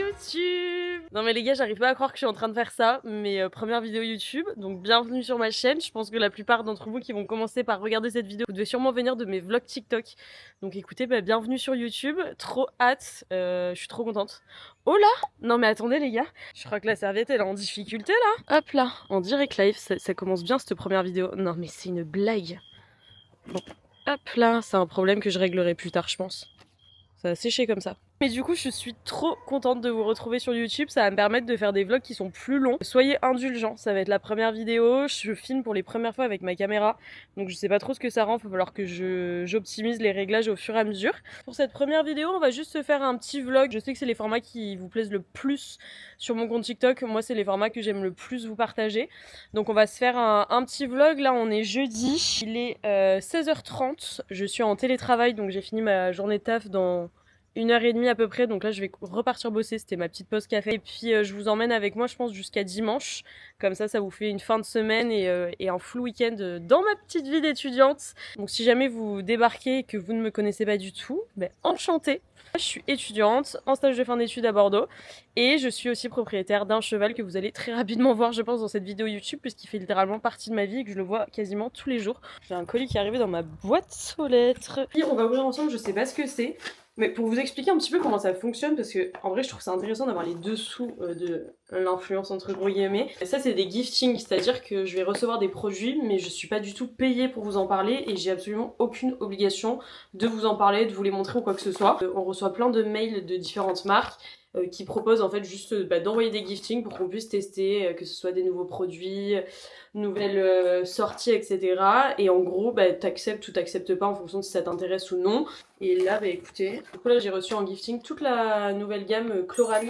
YouTube. Non mais les gars, j'arrive pas à croire que je suis en train de faire ça, mais première vidéo YouTube, donc bienvenue sur ma chaîne. Je pense que la plupart d'entre vous qui vont commencer par regarder cette vidéo, vous devez sûrement venir de mes vlogs TikTok. Donc écoutez, bienvenue sur YouTube, trop hâte, je suis trop contente. Oh là! Non mais attendez les gars, je crois que la serviette elle est en difficulté là. Hop là, en direct live, ça commence bien cette première vidéo. Non mais c'est une blague. Bon, hop là, c'est un problème que je réglerai plus tard je pense. Ça va sécher comme ça. Mais du coup, je suis trop contente de vous retrouver sur YouTube. Ça va me permettre de faire des vlogs qui sont plus longs. Soyez indulgents, ça va être la première vidéo. Je filme pour les premières fois avec ma caméra. Donc je sais pas trop ce que ça rend. Il va falloir que j'optimise les réglages au fur et à mesure. Pour cette première vidéo, on va juste se faire un petit vlog. Je sais que c'est les formats qui vous plaisent le plus sur mon compte TikTok. Moi, c'est les formats que j'aime le plus vous partager. Donc on va se faire un petit vlog. Là, on est jeudi. Il est 16h30. Je suis en télétravail, donc j'ai fini ma journée de taf dans 1h30 à peu près, donc là je vais repartir bosser, c'était ma petite pause café. Et puis je vous emmène avec moi je pense jusqu'à dimanche, comme ça vous fait une fin de semaine et un full week-end dans ma petite vie d'étudiante. Donc si jamais vous débarquez et que vous ne me connaissez pas du tout, enchantée. Je suis étudiante en stage de fin d'études à Bordeaux et je suis aussi propriétaire d'un cheval que vous allez très rapidement voir je pense dans cette vidéo YouTube puisqu'il fait littéralement partie de ma vie et que je le vois quasiment tous les jours. J'ai un colis qui est arrivé dans ma boîte aux lettres. Et on va ouvrir ensemble, je sais pas ce que c'est. Mais pour vous expliquer un petit peu comment ça fonctionne, parce que en vrai je trouve ça intéressant d'avoir les dessous de l'influence entre gros guillemets. Et ça c'est des giftings, c'est-à-dire que je vais recevoir des produits mais je suis pas du tout payée pour vous en parler et j'ai absolument aucune obligation de vous en parler, de vous les montrer ou quoi que ce soit. On reçoit plein de mails de différentes marques qui proposent en fait juste d'envoyer des giftings pour qu'on puisse tester, que ce soit des nouveaux produits, nouvelles sorties, etc. Et en gros, t'acceptes ou t'acceptes pas en fonction de si ça t'intéresse ou non. Et là, écoutez, du coup là j'ai reçu en gifting toute la nouvelle gamme Chloral.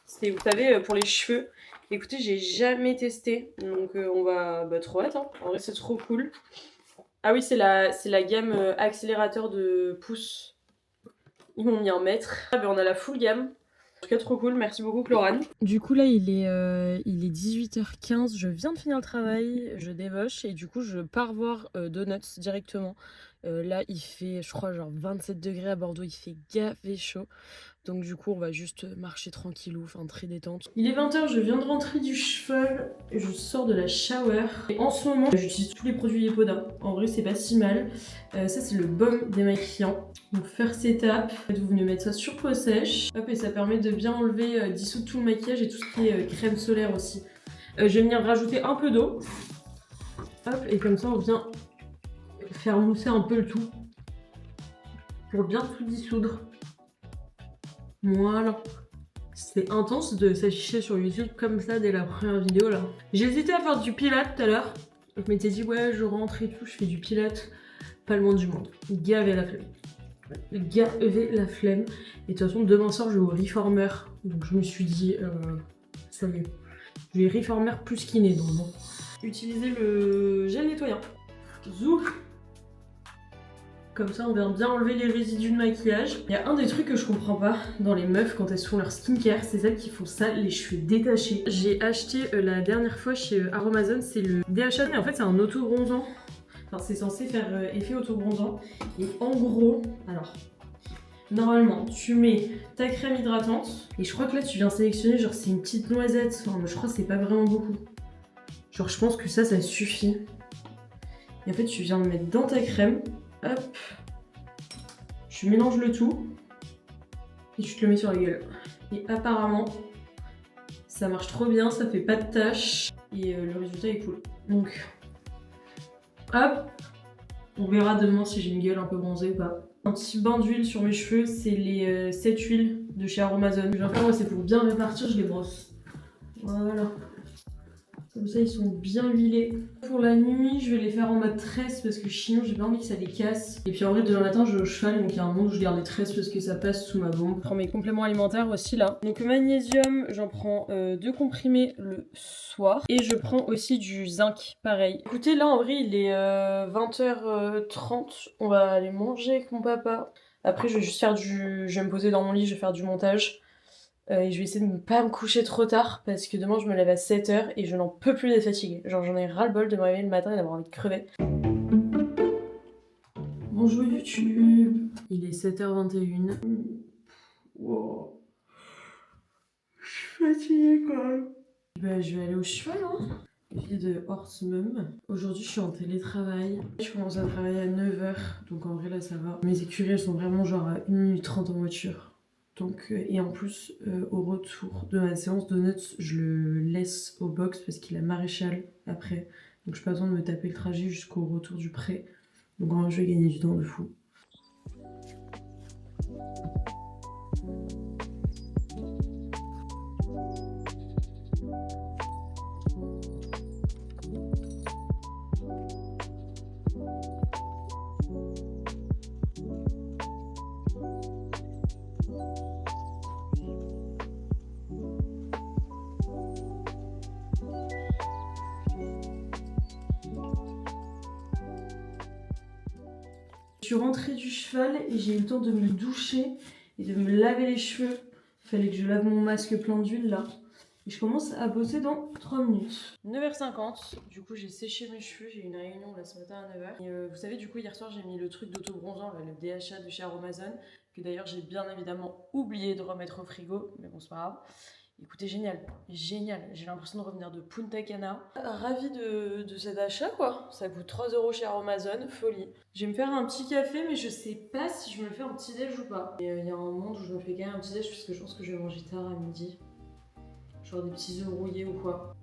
C'est, vous savez, pour les cheveux. Écoutez, j'ai jamais testé, donc on va trop hâte, hein. En vrai c'est trop cool. Ah oui, c'est la gamme accélérateur de pouce. Ils m'ont mis un mètre. Ah on a la full gamme. En tout cas trop cool, merci beaucoup Chlorane. Du coup là il est 18h15, je viens de finir le travail, je débauche et du coup je pars voir Donuts directement. Là il fait je crois genre 27 degrés à Bordeaux, il fait gavé chaud. Donc du coup on va juste marcher tranquillou, enfin très détente. Il est 20h, je viens de rentrer du cheval, je sors de la shower. Et en ce moment j'utilise tous les produits Yepoda, en vrai c'est pas si mal. Ça c'est le baume démaquillant. Donc first étape, vous venez mettre ça sur peau sèche. Hop, et ça permet de bien enlever, dissoudre tout le maquillage et tout ce qui est crème solaire aussi. Je vais venir rajouter un peu d'eau. Hop, et comme ça on vient faire mousser un peu le tout. Pour bien tout dissoudre. Voilà. C'est intense de s'afficher sur YouTube comme ça dès la première vidéo là. J'ai hésité à faire du pilates tout à l'heure. Je m'étais dit ouais je rentre et tout, je fais du pilates. Pas le moins du monde. Gavé la flemme. Gavé la flemme. Et de toute façon demain soir je vais au Reformer. Donc je me suis dit ça y est. Je vais Reformer plus kiné donc bon. Utilisez le gel nettoyant. Zou. Comme ça on vient bien enlever les résidus de maquillage. Il y a un des trucs que je comprends pas dans les meufs quand elles font leur skincare, c'est celles qui font ça, les cheveux détachés. J'ai acheté la dernière fois chez Aromazone, c'est le DHA, mais en fait c'est un auto-bronzant. Enfin c'est censé faire effet auto-bronzant. Et en gros, alors, normalement tu mets ta crème hydratante. Et je crois que là tu viens sélectionner genre c'est une petite noisette. Enfin je crois que c'est pas vraiment beaucoup. Genre je pense que ça suffit. Et en fait tu viens le mettre dans ta crème. Hop, je mélange le tout et tu te le mets sur la gueule. Et apparemment, ça marche trop bien, ça fait pas de taches et le résultat est cool. Donc, hop, on verra demain si j'ai une gueule un peu bronzée ou pas. Un petit bain d'huile sur mes cheveux, c'est les 7 huiles de chez Aromazone. Ce que je vais faire, moi, c'est pour bien répartir, je les brosse. Voilà. Comme ça ils sont bien huilés. Pour la nuit je vais les faire en mode tresse parce que sinon j'ai pas envie que ça les casse. Et puis en vrai demain matin je vais au cheval donc il y a un moment où je garde les tresses parce que ça passe sous ma bombe. Je prends mes compléments alimentaires aussi là. Donc le magnésium j'en prends 2 comprimés le soir. Et je prends aussi du zinc pareil. Écoutez là en vrai il est 20h30. On va aller manger avec mon papa. Après je vais juste faire je vais me poser dans mon lit, je vais faire du montage. Et je vais essayer de ne pas me coucher trop tard parce que demain je me lève à 7h et je n'en peux plus d'être fatiguée. Genre j'en ai ras le bol de me réveiller le matin et d'avoir envie de crever. Bonjour YouTube. Il est 7h21. Wow. fatiguée quand même. Bah, je vais aller au cheval, hein. Vie de Horseman. Aujourd'hui, je suis en télétravail. Je commence à travailler à 9h, donc en vrai, là, ça va. Mes écuries, elles sont vraiment genre à 1 minute 30 en voiture. Donc, et en plus, au retour de ma séance de notes, je le laisse au box parce qu'il a maréchal après. Donc, je n'ai pas besoin de me taper le trajet jusqu'au retour du pré. Donc, en vrai, je vais gagner du temps de fou. Je suis rentrée du cheval et j'ai eu le temps de me doucher et de me laver les cheveux. Il fallait que je lave mon masque plein d'huile là. Et je commence à bosser dans 3 minutes. 9h50, du coup j'ai séché mes cheveux, j'ai eu une réunion là ce matin à 9h. Et vous savez, du coup hier soir j'ai mis le truc d'auto-bronzant, le DHA de chez Aromazone, que d'ailleurs j'ai bien évidemment oublié de remettre au frigo, mais bon c'est pas grave. Écoutez, génial, génial. J'ai l'impression de revenir de Punta Cana. Ravie de cet achat, quoi. Ça coûte 3 € chez Amazon, folie. Je vais me faire un petit café, mais je sais pas si je me fais un petit déj ou pas. Il y a un monde où je me fais quand même un petit déj, parce que je pense que je vais manger tard à midi. Genre des petits œufs brouillés ou quoi.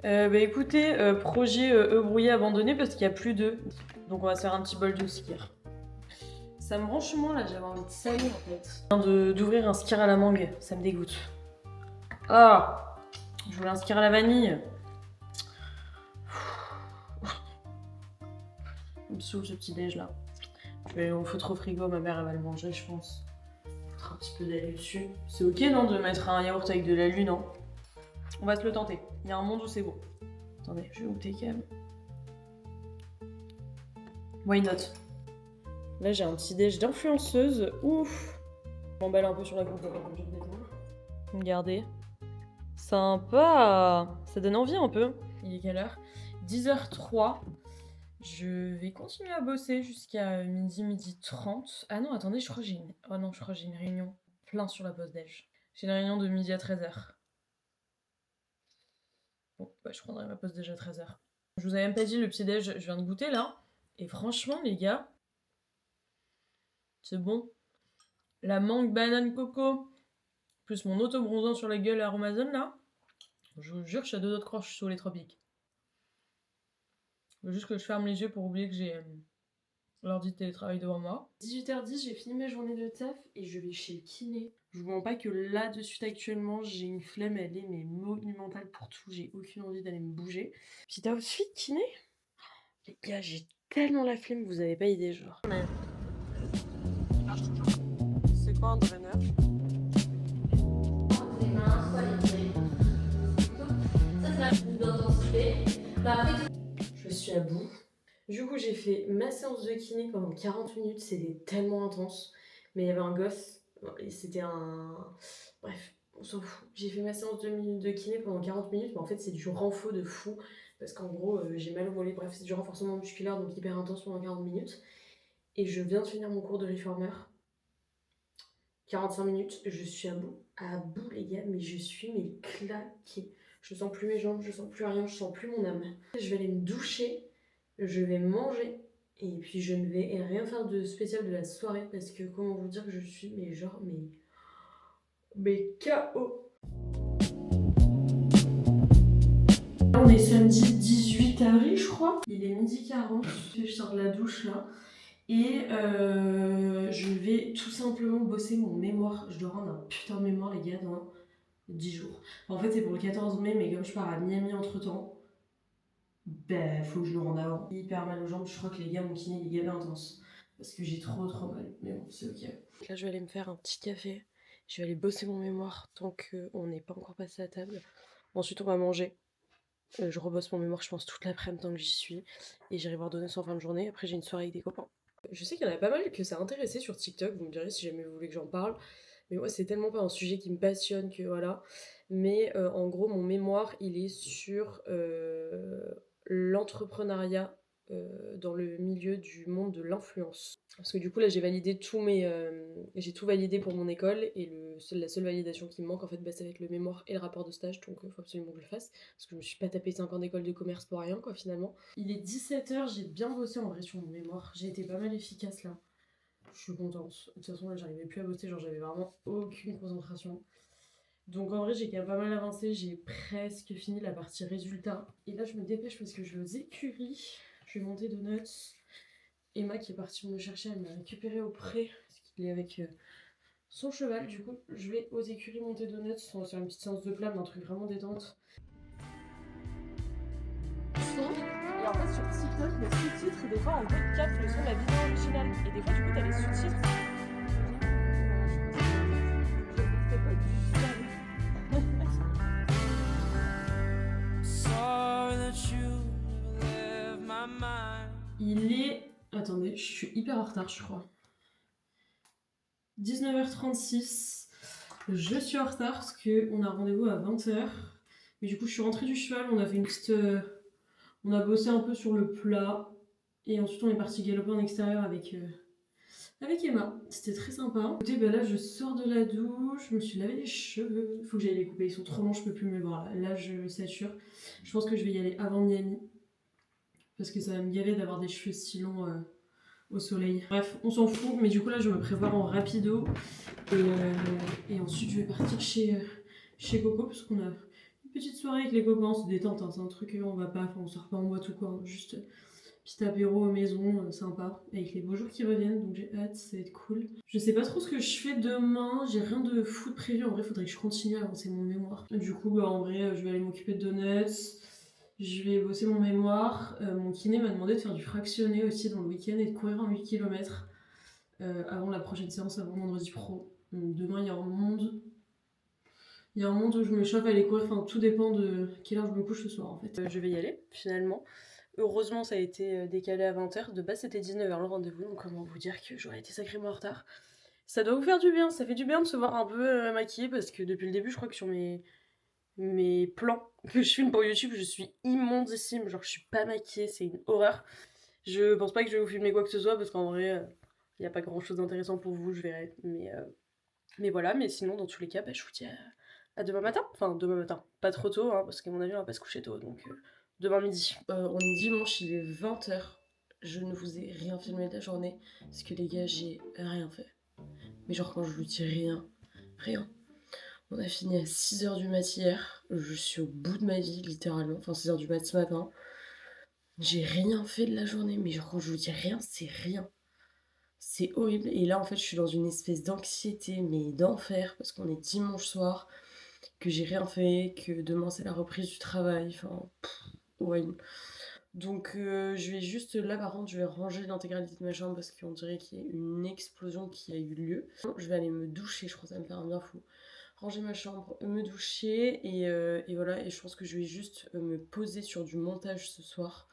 Bah écoutez, projet œufs brouillés abandonné parce qu'il n'y a plus d'œufs. Donc on va se faire un petit bol de skir. Ça me branche moins là, j'avais envie de saler en fait. Je viens d'ouvrir un skir à la mangue, ça me dégoûte. Ah, je voulais un skir à la vanille. Il me saoule ce petit déj là. Je vais au foutre au frigo, ma mère elle va le manger je pense. Foutre un petit peu d'ail dessus. C'est ok non de mettre un yaourt avec de l'alu, non? On va se le tenter. Il y a un monde où c'est bon. Attendez, je vais goûter quand même. Why not? Là j'ai un petit déj d'influenceuse. Ouf. Je m'emballe un peu sur la coupe comme je me détends. Regardez. Sympa. Ça donne envie un peu. Il est quelle heure? 10h03. Je vais continuer à bosser jusqu'à midi 30. Ah non, attendez, je crois que j'ai une... Oh non, je crois que j'ai une réunion plein sur la pause déj. J'ai une réunion de midi à 13h. Bon, bah je prendrai ma pause déj à 13h. Je vous avais même pas dit le petit déj, je viens de goûter là. Et franchement, les gars, c'est bon. La mangue banane coco, plus mon auto-bronzant sur la gueule à Amazon là. Je vous jure, je suis à deux doigts de croire, je suis sous les tropiques. Faut juste que je ferme les yeux pour oublier que j'ai l'ordi de télétravail devant moi. 18h10, j'ai fini ma journée de taf et je vais chez le kiné. Je vous mens pas que là, de suite actuellement, j'ai une flemme, elle est mais monumentale pour tout. J'ai aucune envie d'aller me bouger. Petit outfit kiné. Les gars, j'ai tellement la flemme, vous avez pas idée, genre. C'est quoi un drainer? Les mains, soit les pieds. Ça, c'est la boule d'intensité. Je suis à bout. Du coup, j'ai fait ma séance de kiné pendant 40 minutes, c'était tellement intense. Mais il y avait un gosse, et c'était un... Bref, on s'en fout. J'ai fait ma séance de kiné pendant 40 minutes, mais en fait, c'est du renfort de fou. Parce qu'en gros, j'ai mal au mollet. Bref, c'est du renforcement musculaire, donc hyper intense pendant 40 minutes. Et je viens de finir mon cours de réformeur. 45 minutes, je suis à bout les gars, mais je suis mais claquée. Je sens plus mes jambes, je sens plus rien, je sens plus mon âme. Je vais aller me doucher, je vais manger, et puis je ne vais rien faire de spécial de la soirée, parce que comment vous dire que je suis, mais genre, mais KO. Là on est samedi 18 avril je crois, il est 12h40, je sors de la douche là. Et je vais tout simplement bosser mon mémoire. Je dois rendre un putain de mémoire, les gars, dans 10 jours. En fait, c'est pour le 14 mai, mais comme je pars à Miami entre temps, ben, faut que je le rende avant. Hyper mal aux jambes, je crois que les gars, mon kiné, il est gavé intense. Parce que j'ai trop mal. Mais bon, c'est ok. Là, je vais aller me faire un petit café. Je vais aller bosser mon mémoire tant qu'on n'est pas encore passé à table. Ensuite, on va manger. Je rebosse mon mémoire, je pense, toute l'après-midi tant que j'y suis. Et j'irai voir donner en fin de journée. Après, j'ai une soirée avec des copains. Je sais qu'il y en a pas mal que ça a intéressé sur TikTok, vous me direz si jamais vous voulez que j'en parle. Mais moi, c'est tellement pas un sujet qui me passionne que voilà. Mais en gros, mon mémoire, il est sur l'entrepreneuriat dans le milieu du monde de l'influence. Parce que du coup là j'ai validé j'ai tout validé pour mon école et la seule validation qui me manque en fait ça va être le mémoire et le rapport de stage, donc faut absolument que je le fasse parce que je me suis pas tapé 5 ans d'école de commerce pour rien quoi finalement. Il est 17h, j'ai bien bossé en vrai sur mon mémoire, j'ai été pas mal efficace là. Je suis contente. De toute façon là j'arrivais plus à bosser, genre j'avais vraiment aucune concentration. Donc en vrai j'ai quand même pas mal avancé, j'ai presque fini la partie résultat. Et là je me dépêche parce que je vais aux écuries, je vais monter Donuts. Emma qui est partie me chercher, elle m'a récupéré au pré, parce qu'il est avec son cheval. Du coup je vais aux écuries monter Donuts, on va faire une petite séance de plat, mais un truc vraiment détente. Et en fait sur TikTok, les sous-titres, des fois en gros ils captent le son de la vidéo originale. Et des fois du coup t'as les sous-titres. Il est... Attendez, je suis hyper en retard je crois. 19h36. Je suis en retard parce qu'on a rendez-vous à 20h. Mais du coup je suis rentrée du cheval, on a fait une petite... on a bossé un peu sur le plat. Et ensuite on est parti galoper en extérieur avec Emma. C'était très sympa. Écoutez, bah là je sors de la douche, je me suis lavé les cheveux. Faut que j'aille les couper, ils sont trop longs, je peux plus me les voir là. Là je sature. Je pense que je vais y aller avant Miami. Parce que ça va me gaver d'avoir des cheveux si longs au soleil. Bref, on s'en fout, mais du coup là je me prépare en rapido. Et ensuite je vais partir chez Coco, parce qu'on a une petite soirée avec les copains, c'est détente, hein, c'est un truc, on va pas, on sort pas en boîte ou quoi, hein, juste petit apéro à maison, sympa, avec les beaux jours qui reviennent, donc j'ai hâte, ça va être cool. Je sais pas trop ce que je fais demain, j'ai rien de fou de prévu, en vrai faudrait que je continue à avancer mon mémoire. Du coup, bah en vrai, je vais aller m'occuper de donuts, je vais bosser mon mémoire, mon kiné m'a demandé de faire du fractionné aussi dans le week-end et de courir en 8 km avant la prochaine séance, avant vendredi pro. Donc demain, il y a un monde. Il y a un monde où je me chauffe à aller courir, enfin tout dépend de quelle heure je me couche ce soir en fait. Je vais y aller finalement. Heureusement ça a été décalé à 20h, de base c'était 19h le rendez-vous, donc comment vous dire que j'aurais été sacrément en retard. Ça doit vous faire du bien, ça fait du bien de se voir un peu maquillée parce que depuis le début je crois que sur mes plans que je filme pour YouTube je suis immondissime, genre je suis pas maquillée, c'est une horreur. Je pense pas que je vais vous filmer quoi que ce soit parce qu'en vrai il y a pas grand chose d'intéressant pour vous, je verrai, mais voilà, mais sinon dans tous les cas bah, je vous dis à demain matin, enfin demain matin, pas trop tôt hein, parce qu'à mon avis on va pas se coucher tôt, donc demain midi. On est dimanche, il est 20h, je ne vous ai rien filmé de la journée parce que les gars j'ai rien fait. Mais genre quand je vous dis rien, rien. On a fini à 6h du mat hier, je suis au bout de ma vie littéralement, enfin 6h du mat ce matin. J'ai rien fait de la journée, mais genre quand je vous dis rien, c'est rien. C'est horrible. Et là en fait je suis dans une espèce d'anxiété, mais d'enfer, parce qu'on est dimanche soir, que j'ai rien fait, que demain c'est la reprise du travail, enfin horrible. Donc je vais juste, là par contre je vais ranger l'intégralité de ma chambre parce qu'on dirait qu'il y a une explosion qui a eu lieu. Je vais aller me doucher, je crois que ça va me faire un bien fou. Ranger ma chambre, me doucher et voilà, et je pense que je vais juste me poser sur du montage ce soir.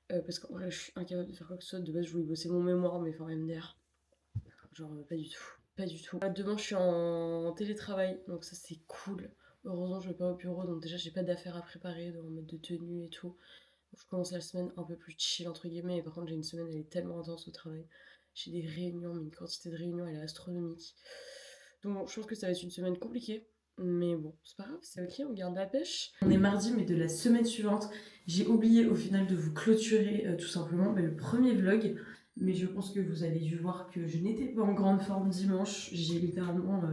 Parce qu'en vrai je suis incapable de faire quoi que ce soit, de base je voulais bosser mon mémoire mais enfin MDR. Genre pas du tout, pas du tout. Demain je suis en télétravail donc ça c'est cool. Heureusement je vais pas au bureau donc déjà j'ai pas d'affaires à préparer en mode de tenue et tout. Je commence la semaine un peu plus chill entre guillemets, et par contre j'ai une semaine elle est tellement intense au travail. J'ai des réunions, mais une quantité de réunions elle est astronomique. Donc bon, je pense que ça va être une semaine compliquée. Mais bon, c'est pas grave, c'est ok, on garde la pêche. On est mardi, mais de la semaine suivante, j'ai oublié au final de vous clôturer tout simplement le premier vlog. Mais je pense que vous avez dû voir que je n'étais pas en grande forme dimanche. J'ai littéralement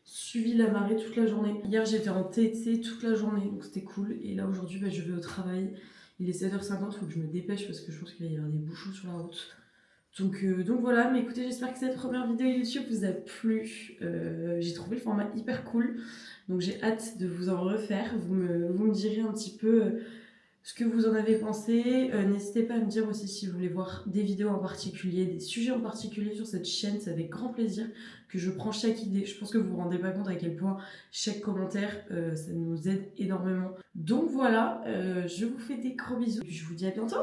suivi la marée toute la journée. Hier j'étais en TT toute la journée, donc c'était cool. Et là aujourd'hui, je vais au travail. Il est 7h50, faut que je me dépêche parce que je pense qu'il va y avoir des bouchons sur la route. Donc voilà, mais écoutez, j'espère que cette première vidéo YouTube vous a plu. J'ai trouvé le format hyper cool, donc j'ai hâte de vous en refaire. Vous me direz un petit peu ce que vous en avez pensé. N'hésitez pas à me dire aussi si vous voulez voir des vidéos en particulier, des sujets en particulier sur cette chaîne. C'est avec grand plaisir que je prends chaque idée. Je pense que vous vous rendez pas compte à quel point chaque commentaire, ça nous aide énormément. Donc voilà, je vous fais des gros bisous et puis je vous dis à bientôt.